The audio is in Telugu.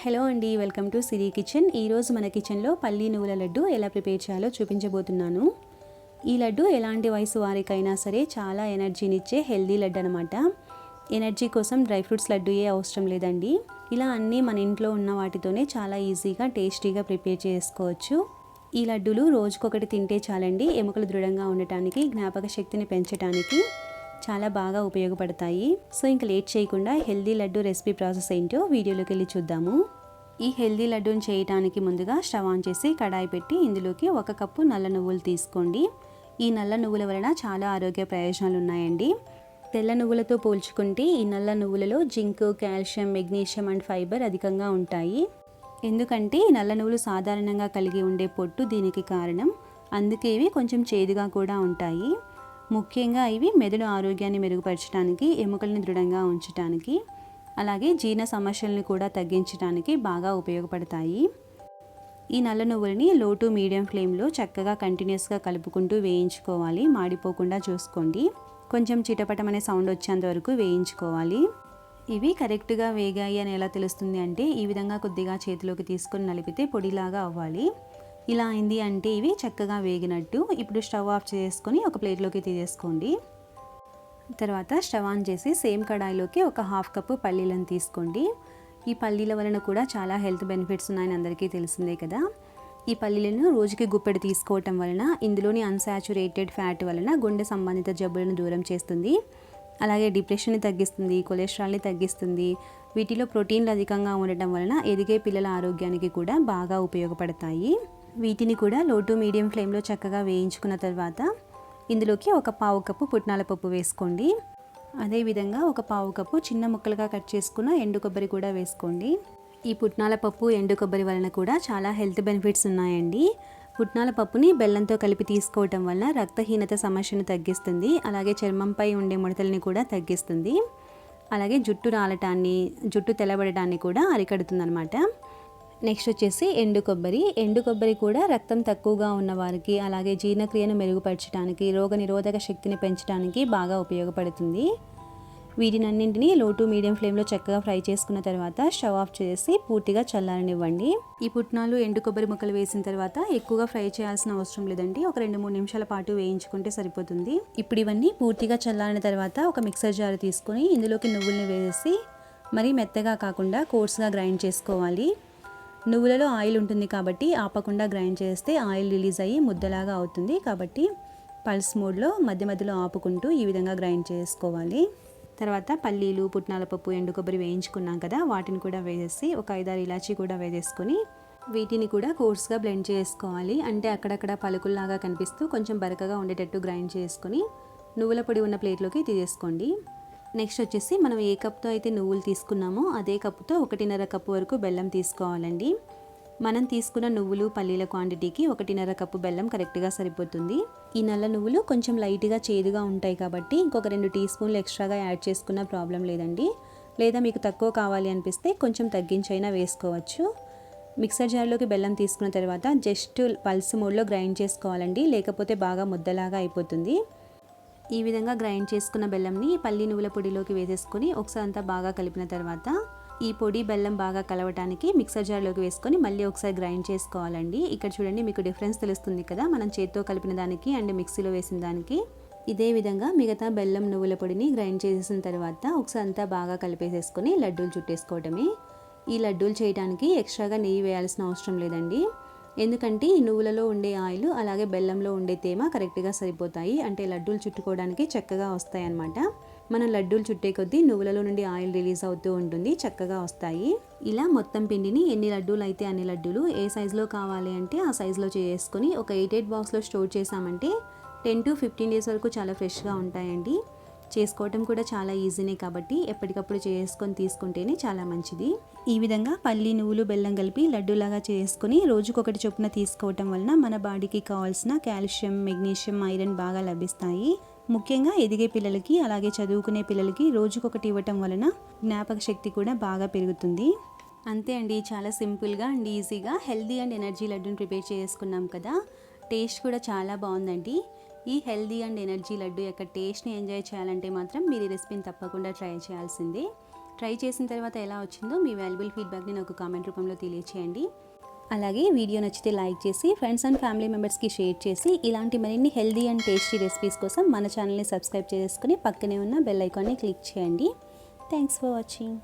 హలో అండి, వెల్కమ్ టు సిరి కిచెన్. ఈరోజు మన కిచెన్లో పల్లీ నువ్వుల లడ్డు ఎలా ప్రిపేర్ చేయాలో చూపించబోతున్నాను. ఈ లడ్డు ఎలాంటి వయసు వారికైనా సరే చాలా ఎనర్జీనిచ్చే హెల్దీ లడ్డు అనమాట. ఎనర్జీ కోసం డ్రై ఫ్రూట్స్ లడ్డూయే అవసరం లేదండి. ఇలా అన్నీ మన ఇంట్లో ఉన్న వాటితోనే చాలా ఈజీగా టేస్టీగా ప్రిపేర్ చేసుకోవచ్చు. ఈ లడ్డూలు రోజుకొకటి తింటే చాలండి. ఎముకలు దృఢంగా ఉండటానికి, జ్ఞాపక శక్తిని పెంచడానికి చాలా బాగా ఉపయోగపడతాయి. సో ఇంకా లేట్ చేయకుండా హెల్దీ లడ్డు రెసిపీ ప్రాసెస్ ఏంటో వీడియోలోకి వెళ్ళి చూద్దాము. ఈ హెల్దీ లడ్డూని చేయడానికి ముందుగా స్టవ్ ఆన్ చేసి కడాయి పెట్టి ఇందులోకి 1 కప్పు నల్ల నువ్వులు తీసుకోండి. ఈ నల్ల నువ్వుల వలన చాలా ఆరోగ్య ప్రయోజనాలు ఉన్నాయండి. తెల్ల నువ్వులతో పోల్చుకుంటే ఈ నల్ల నువ్వులలో zinc, calcium, magnesium and fibre అధికంగా ఉంటాయి. ఎందుకంటే నల్ల నువ్వులు సాధారణంగా కలిగి ఉండే పొట్టు దీనికి కారణం. అందుకే ఇవి కొంచెం చేదుగా కూడా ఉంటాయి. ముఖ్యంగా ఇవి మెదడు ఆరోగ్యాన్ని మెరుగుపరచడానికి, ఎముకల్ని దృఢంగా ఉంచడానికి, అలాగే జీర్ణ సమస్యలను కూడా తగ్గించడానికి బాగా ఉపయోగపడతాయి. ఈ నల్ల నువ్వులని లో టు మీడియం ఫ్లేమ్లో చక్కగా కంటిన్యూస్గా కలుపుకుంటూ వేయించుకోవాలి. మాడిపోకుండా చూసుకోండి. కొంచెం చిటపటమనే సౌండ్ వచ్చేంత వరకు వేయించుకోవాలి. ఇవి కరెక్ట్గా వేగాయి అని ఎలా తెలుస్తుంది అంటే ఈ విధంగా కొద్దిగా చేతిలోకి తీసుకొని నలిపితే పొడిలాగా అవ్వాలి. ఇలా అయింది అంటే ఇవి చక్కగా వేగినట్టు. ఇప్పుడు స్టవ్ ఆఫ్ చేసుకొని ఒక ప్లేట్లోకి తీసేసుకోండి. తర్వాత స్టవ్ ఆన్ చేసి సేమ్ కడాయిలోకి 1/2 కప్పు పల్లీలను తీసుకోండి. ఈ పల్లీల వలన కూడా చాలా హెల్త్ బెనిఫిట్స్ ఉన్నాయని అందరికీ తెలిసిందే కదా. ఈ పల్లీలను రోజుకి గుప్పెడు తీసుకోవటం వలన ఇందులోని అన్సాచురేటెడ్ ఫ్యాట్ వలన గుండె సంబంధిత జబ్బులను దూరం చేస్తుంది. అలాగే డిప్రెషన్ని తగ్గిస్తుంది, కొలెస్ట్రాల్ని తగ్గిస్తుంది. వీటిలో ప్రోటీన్లు అధికంగా ఉండటం వలన ఎదిగే పిల్లల ఆరోగ్యానికి కూడా బాగా ఉపయోగపడతాయి. వీటిని కూడా లో టు మీడియం ఫ్లేమ్లో చక్కగా వేయించుకున్న తర్వాత ఇందులోకి 1/4 కప్పు పుట్నాల పప్పు వేసుకోండి. అదేవిధంగా 1/4 కప్పు చిన్న ముక్కలుగా కట్ చేసుకున్న ఎండు కొబ్బరి కూడా వేసుకోండి. ఈ పుట్నాల పప్పు, ఎండు కొబ్బరి వలన కూడా చాలా హెల్త్ బెనిఫిట్స్ ఉన్నాయండి. పుట్నాల పప్పుని బెల్లంతో కలిపి తీసుకోవటం వలన రక్తహీనత సమస్యను తగ్గిస్తుంది. అలాగే చర్మంపై ఉండే ముడతల్ని కూడా తగ్గిస్తుంది. అలాగే జుట్టు రాలటాన్ని, జుట్టు తెల్లబడటాన్ని కూడా అరికడుతుందన్నమాట. నెక్స్ట్ వచ్చేసి ఎండు కొబ్బరి కూడా రక్తం తక్కువగా ఉన్న వారికి, అలాగే జీర్ణక్రియను మెరుగుపరచడానికి, రోగనిరోధక శక్తిని పెంచడానికి బాగా ఉపయోగపడుతుంది. వీటినన్నింటినీ లో టు మీడియం ఫ్లేమ్లో చక్కగా ఫ్రై చేసుకున్న తర్వాత స్టవ్ ఆఫ్ చేసి పూర్తిగా చల్లారనివ్వండి. ఈ పుట్నాలు, ఎండు కొబ్బరి ముక్కలు వేసిన తర్వాత ఎక్కువగా ఫ్రై చేయాల్సిన అవసరం లేదండి. ఒక 2-3 నిమిషాల పాటు వేయించుకుంటే సరిపోతుంది. ఇప్పుడు ఇవన్నీ పూర్తిగా చల్లారిన తర్వాత ఒక మిక్సర్ జార్ తీసుకొని ఇందులోకి నువ్వుల్ని వేసి మరీ మెత్తగా కాకుండా కోర్స్గా గ్రైండ్ చేసుకోవాలి. నువ్వులలో ఆయిల్ ఉంటుంది కాబట్టి ఆపకుండా గ్రైండ్ చేస్తే ఆయిల్ రిలీజ్ అయ్యి ముద్దలాగా అవుతుంది. కాబట్టి పల్స్ మోడ్లో మధ్య మధ్యలో ఆపుకుంటూ ఈ విధంగా గ్రైండ్ చేసుకోవాలి. తర్వాత పల్లీలు, పుట్నాల పప్పు, ఎండు కొబ్బరి వేయించుకున్నాం కదా, వాటిని కూడా వేసేసి ఒక 5-6 ఇలాచీ కూడా వేసేసుకొని వీటిని కూడా కోర్స్గా బ్లెండ్ చేసుకోవాలి. అంటే అక్కడక్కడ పలుకుల్లాగా కనిపిస్తూ కొంచెం బరకగా ఉండేటట్టు గ్రైండ్ చేసుకొని నువ్వుల పొడి ఉన్న ప్లేట్లోకి తీసేసుకోండి. నెక్స్ట్ వచ్చేసి మనం ఏ కప్తో అయితే నువ్వులు తీసుకున్నామో అదే కప్పుతో 1.5 కప్పు వరకు బెల్లం తీసుకోవాలండి. మనం తీసుకున్న నువ్వులు, పల్లీల క్వాంటిటీకి 1.5 కప్పు బెల్లం కరెక్ట్గా సరిపోతుంది. ఈ నల్ల నువ్వులు కొంచెం లైట్గా చేదుగా ఉంటాయి కాబట్టి ఇంకొక 2 టీ స్పూన్లు ఎక్స్ట్రాగా యాడ్ చేసుకున్న ప్రాబ్లం లేదండి. లేదా మీకు తక్కువ కావాలి అనిపిస్తే కొంచెం తగ్గించైనా వేసుకోవచ్చు. మిక్సర్ జార్లోకి బెల్లం తీసుకున్న తర్వాత జస్ట్ పల్స్ మోడ్లో గ్రైండ్ చేసుకోవాలండి, లేకపోతే బాగా ముద్దలాగా అయిపోతుంది. ఈ విధంగా గ్రైండ్ చేసుకున్న బెల్లంని పల్లి నువ్వుల పొడిలోకి వేసేసుకొని ఒకసారి అంతా బాగా కలిపిన తర్వాత ఈ పొడి బెల్లం బాగా కలవటానికి మిక్సర్ జార్లోకి వేసుకొని మళ్ళీ ఒకసారి గ్రైండ్ చేసుకోవాలండి. ఇక్కడ చూడండి, మీకు డిఫరెన్స్ తెలుస్తుంది కదా మనం చేత్తో కలిపిన దానికి అండ్ మిక్సీలో వేసిన దానికి. ఇదే విధంగా మిగతా బెల్లం, నువ్వుల పొడిని గ్రైండ్ చేసిన తర్వాత ఒకసారి అంతా బాగా కలిపేసేసుకొని లడ్డూలు చుట్టేసుకోవటమే. ఈ లడ్డూలు చేయడానికి ఎక్స్ట్రాగా నెయ్యి వేయాల్సిన అవసరం లేదండి. ఎందుకంటే ఈ నువ్వులలో ఉండే ఆయిల్ అలాగే బెల్లంలో ఉండే తేమ కరెక్ట్గా సరిపోతాయి. అంటే లడ్డూలు చుట్టుకోవడానికి చక్కగా వస్తాయి అన్నమాట. మనం లడ్డూలు చుట్టే కొద్దీ నువ్వులలో నుండి ఆయిల్ రిలీజ్ అవుతూ ఉంటుంది, చక్కగా వస్తాయి. ఇలా మొత్తం పిండిని ఎన్ని లడ్డూలు అయితే అన్ని లడ్డూలు ఏ సైజులో కావాలి అంటే ఆ సైజులో చేసుకొని ఒక 8 బాక్స్లో స్టోర్ చేసామంటే 10 to 15 డేస్ వరకు చాలా ఫ్రెష్గా ఉంటాయండి. చేసుకోవటం కూడా చాలా ఈజీనే కాబట్టి ఎప్పటికప్పుడు చేసుకొని తీసుకుంటేనే చాలా మంచిది. ఈ విధంగా పల్లి, నువ్వులు, బెల్లం కలిపి లడ్డూలాగా చేసుకొని రోజుకొకటి చొప్పున తీసుకోవటం వలన మన బాడీకి కావాల్సిన కాల్షియం, మెగ్నీషియం, ఐరన్ బాగా లభిస్తాయి. ముఖ్యంగా ఎదిగే పిల్లలకి, అలాగే చదువుకునే పిల్లలకి రోజుకొకటి ఇవ్వటం వలన జ్ఞాపక శక్తి కూడా బాగా పెరుగుతుంది. అంతే అండి, చాలా సింపుల్గా అండ్ ఈజీగా హెల్దీ అండ్ ఎనర్జీ లడ్డూని ప్రిపేర్ చేసుకున్నాం కదా. టేస్ట్ కూడా చాలా బాగుందండి. ఈ హెల్దీ అండ్ ఎనర్జీ లడ్డు యొక్క టేస్ట్ని ఎంజాయ్ చేయాలంటే మాత్రం మీరు ఈ రెసిపీని తప్పకుండా ట్రై చేయాల్సిందే. ట్రై చేసిన తర్వాత ఎలా వచ్చిందో మీ వాల్యుబుల్ ఫీడ్బ్యాక్ని నాకు కామెంట్ రూపంలో తెలియచేయండి. అలాగే వీడియో నచ్చితే లైక్ చేసి ఫ్రెండ్స్ అండ్ ఫ్యామిలీ మెంబర్స్కి షేర్ చేసి ఇలాంటి మరిన్ని హెల్దీ అండ్ టేస్టీ రెసిపీస్ కోసం మన ఛానల్ని సబ్స్క్రైబ్ చేసుకుని పక్కనే ఉన్న బెల్ ఐకాన్ని క్లిక్ చేయండి. Thanks for watching.